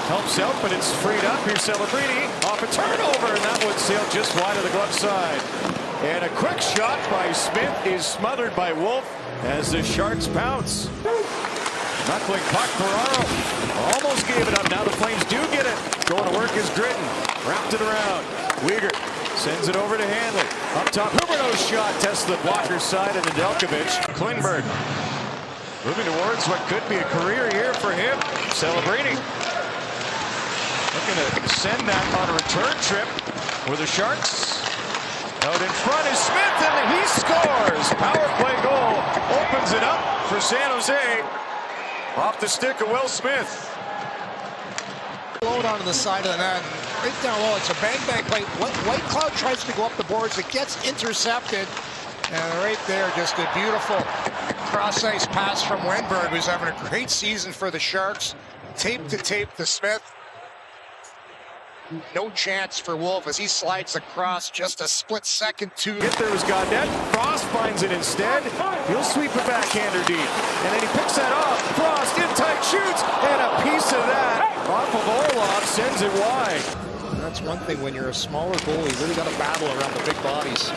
Helps out, but it's freed up. Here's Celebrini off a turnover, and that one sailed just wide of the glove side. And a quick shot by Smith is smothered by Wolf as the Sharks pounce. Knuckling puck, Ferraro almost gave it up. Now the Flames do get it. Going to work is Gritton. Wrapped it around. Weegar sends it over to Hanley. Up top, Huberdeau's shot tests the blocker's side, and Nedeljkovic. Klingberg moving towards what could be a career year for him. Celebrini looking to send that on a return trip with the Sharks. Out in front is Smith, and he scores. Power play goal opens it up for San Jose. Off the stick of Will Smith. Load onto the side of the net. Right down low. It's a bang-bang play. White Cloud tries to go up the boards. It gets intercepted. And right there, just a beautiful cross-ice pass from Wenberg, who's having a great season for the Sharks. Tape to tape to Smith. No chance for Wolf as he slides across just a split second to get there was Gaudette. Frost finds it instead. He'll sweep it backhander deep. And then he picks that off. Frost in tight, shoots, and a piece of that off of Orlov sends it wide. That's one thing when you're a smaller goalie, you really got to battle around the big bodies.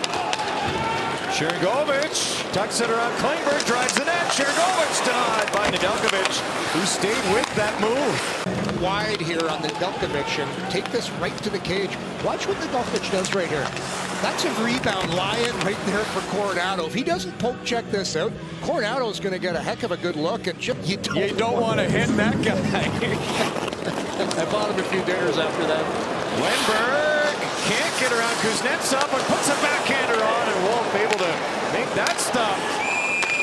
Sharangovich tucks it around Klingberg, drives the net. Sharangovich denied by Nedeljkovic, who stayed with that move. Wide here on Nedeljkovic, and take this right to the cage. Watch what Nedeljkovic does right here. That's a rebound lying right there for Coronado. If he doesn't poke check this out, Coronado's going to get a heck of a good look. And you don't want to hit that guy. I bought him a few dinners after that. Wenberg can't get around Kuznetsov, but puts a backhander on, and Wolf able to make that stop.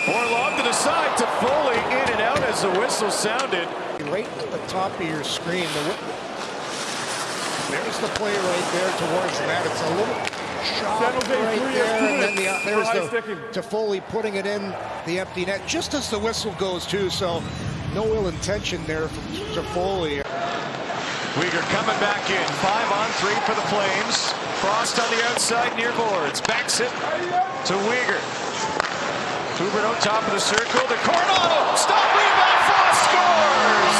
Orlov to the side to Foley, in and out as the whistle sounded. Right at the top of your screen, there's the play right there towards the net. It's a little shot right there, and then there's to Foley putting it in the empty net just as the whistle goes too. So no ill intention there from Foley. Weegar coming back in. 5-on-3 for the Flames. Frost on the outside near boards. Backs it to Weegar. Huberdeau top of the circle to Coronado. Stop, rebound, Frost scores!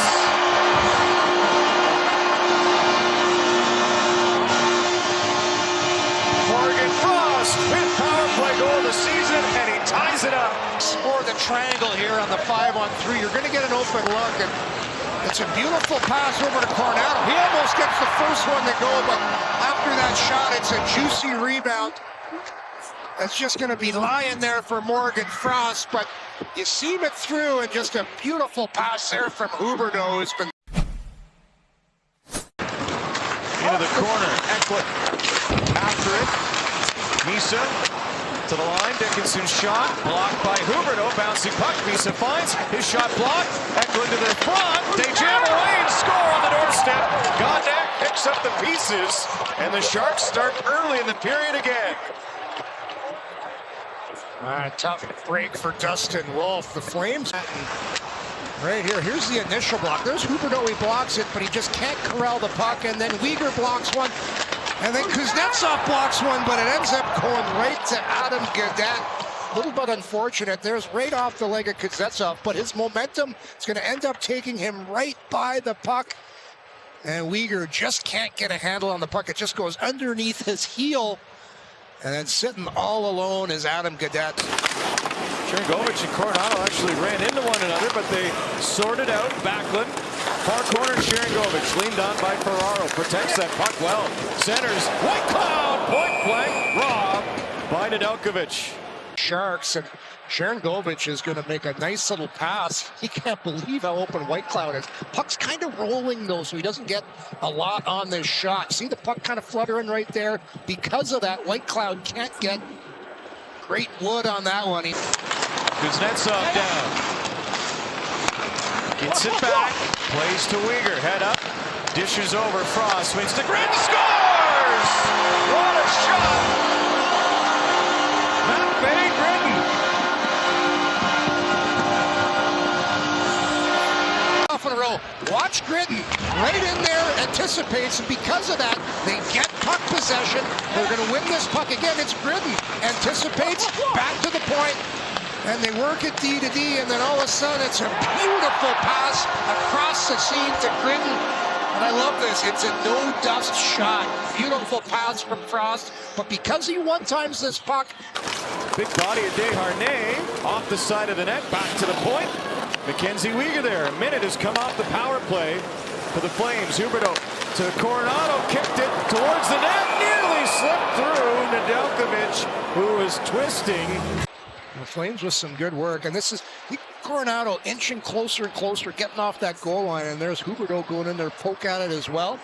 Morgan Frost, fifth power play goal of the season, and he ties it up. Score the triangle here on the 5-on-3. You're going to get an open look, and it's a beautiful pass over to Coronado. He almost gets the first one to go, but after that shot, it's a juicy rebound. That's just going to be lying there for Morgan Frost, but you seam it through, and just a beautiful pass there from Huberdeau, who's been into the corner. Eckler after it. Misa to the line. Dickinson's shot blocked by Huberdeau. Bouncing puck. Misa finds his shot blocked. Eckler to the front. They jam away and score on the doorstep. Gaudette picks up the pieces, and the Sharks start early in the period again. Tough break for Dustin Wolf. The Flames right here. Here's the initial block. There's Huberdeau. He blocks it, but he just can't corral the puck. And then Weegar blocks one. And then Kuznetsov blocks one, but it ends up going right to Adam Gaudette. A little bit unfortunate. There's right off the leg of Kuznetsov, but his momentum is going to end up taking him right by the puck. And Weegar just can't get a handle on the puck. It just goes underneath his heel. And then sitting all alone is Adam Gaudette. Sharangovich and Coronado actually ran into one another, but they sorted out. Backlund, far corner, Sharangovich leaned on by Ferraro, protects that puck well. Centers, White Cloud, point blank, robbed by Nedeljkovic. Sharks, and Sharangovich is going to make a nice little pass. He can't believe how open White Cloud is. Puck's kind of rolling though, so he doesn't get a lot on this shot. See the puck kind of fluttering right there? Because of that, White Cloud can't get great wood on that one. Kuznetsov down. Gets it back, plays to Weegar, head up, dishes over, Frost swings to Gritton, scores! What a shot! In a row. Watch Gritton right in there, anticipates, and because of that, they get puck possession. They're going to win this puck again. It's Gritton, anticipates, back to the point, and they work it D to D, and then all of a sudden it's a beautiful pass across the seam to Gritton. And I love this. It's a no-dust shot. Beautiful pass from Frost. But because he one-times this puck. Big body of Desharnais off the side of the net. Back to the point. Mackenzie Weegar there. A minute has come off the power play for the Flames. Huberdeau to Coronado. Kicked it towards the net. Nearly slipped through Nedeljkovic, who was twisting. The Flames with some good work, and this is Coronado inching closer and closer, getting off that goal line, and there's Huberdeau going in there, poke at it as well.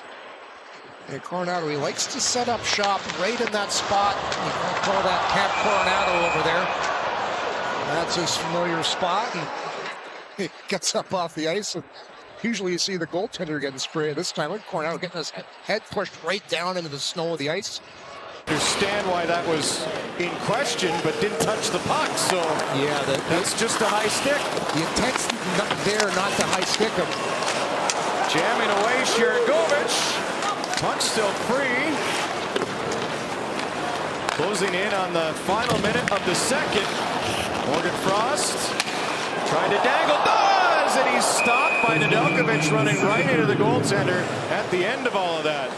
And Coronado, he likes to set up shop right in that spot. You can call that Camp Coronado over there. That's his familiar spot, and he gets up off the ice. And usually you see the goaltender getting sprayed. This time, look, Coronado getting his head pushed right down into the snow of the ice. Understand why that was in question, but didn't touch the puck, so yeah, that's just a high stick. The intent's not there, not the high stick him. Jamming away, Sharagovich. Puck still free. Closing in on the final minute of the second. Morgan Frost tried to dangle, does, and he's stopped by Nedeljkovic running right into the goaltender at the end of all of that.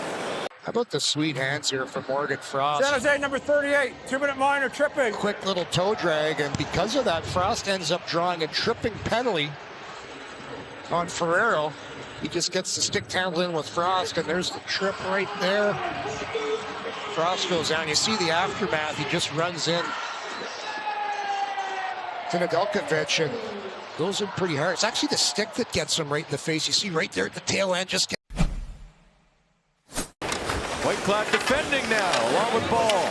How about the sweet hands here from Morgan Frost? San Jose, number 38, 2-minute minor tripping. Quick little toe drag, and because of that, Frost ends up drawing a tripping penalty on Ferrero. He just gets the stick handling with Frost, and there's the trip right there. Frost goes down. You see the aftermath. He just runs in to Nedeljkovic and goes in pretty hard. It's actually the stick that gets him right in the face. You see right there at the tail end, just Whitecloud defending now, along with Ball.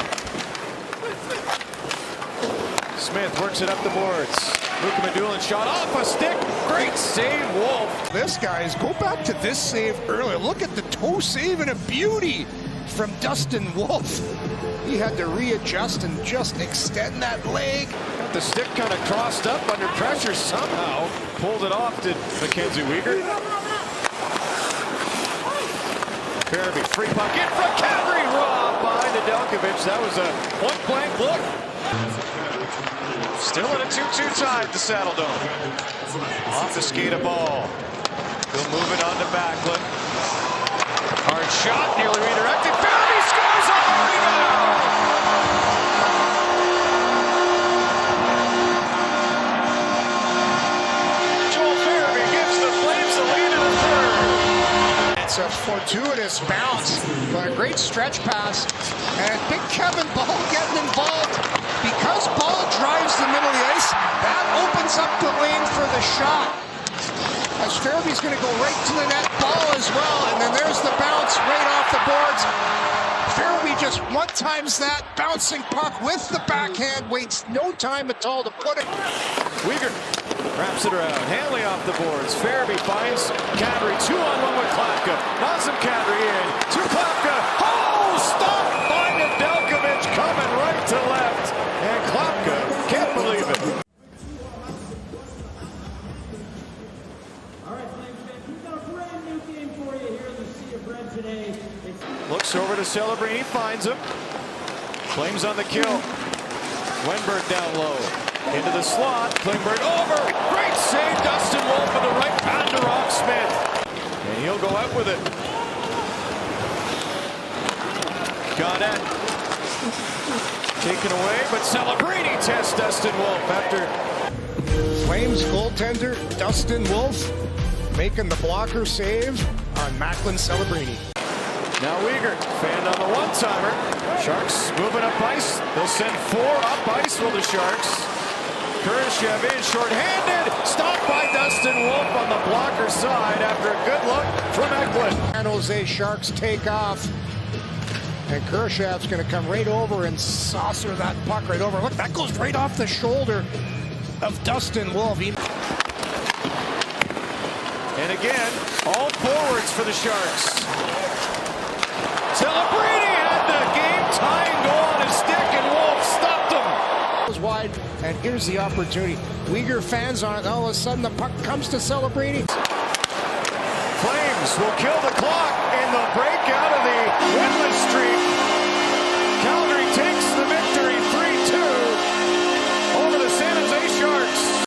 Smith works it up the boards. Luka Madulin shot off a stick. Great save, Wolf. This guys, go back to this save earlier. Look at the toe save and a beauty from Dustin Wolf. He had to readjust and just extend that leg. Got the stick kind of crossed up under pressure somehow. Pulled it off to Mackenzie Weegar. Fairby, free puck in from Kagri, robbed by Nedeljkovic. That was a point-blank look. Still at a 2-2 tie at the Saddle Dome. Off the skate of Ball. He'll move it on to Backlund. Hard shot, nearly redirected. Fairby scores on the rebound. Joel Fairby gives the Flames the lead in the third. It's a fortuitous bounce, but a great stretch pass. And Big Kevin Ball getting involved. Because Ball drives the middle of the ice, that opens up the lane for the shot. As Fairby's going to go right to the net, Ball as well. And then there's the bounce right off the boards. Fairby just one-times that bouncing puck with the backhand, waits no time at all to put it. Weegar wraps it around. Hanley off the boards. Fairby finds Kadri. 2-on-1 with Klapka. Knocks him Kadri in. To Klapka. Oh, stopped by Nedeljkovic coming right to left. And Klapka can't believe it. All right, Flames fans, we've got a brand new game for you here in the Sea of Red today. Looks over to Celebrini. Finds him. Flames on the kill. Wenberg down low. Into the slot, Klingberg over. Great save, Dustin Wolf with the right pad to Rob Smith. And he'll go out with it. Gaudette taken away, but Celebrini tests Dustin Wolf after. Flames goaltender Dustin Wolf making the blocker save on Macklin Celebrini. Now Weegar, fanned on the one-timer. Sharks moving up ice. They'll send 4 up ice for the Sharks. Kurashev in short-handed, stopped by Dustin Wolf on the blocker side after a good look from Eklund. San Jose Sharks take off, and Kurashev's going to come right over and saucer that puck right over. Look, that goes right off the shoulder of Dustin Wolf. And again, all forwards for the Sharks. Celebrini had the game-tying goal on his stick, and Wolf stopped him. Was wide, and here's the opportunity. Weegar fans on it. All of a sudden, the puck comes to Celebrini. Flames will kill the clock, and they'll break out of the winless streak.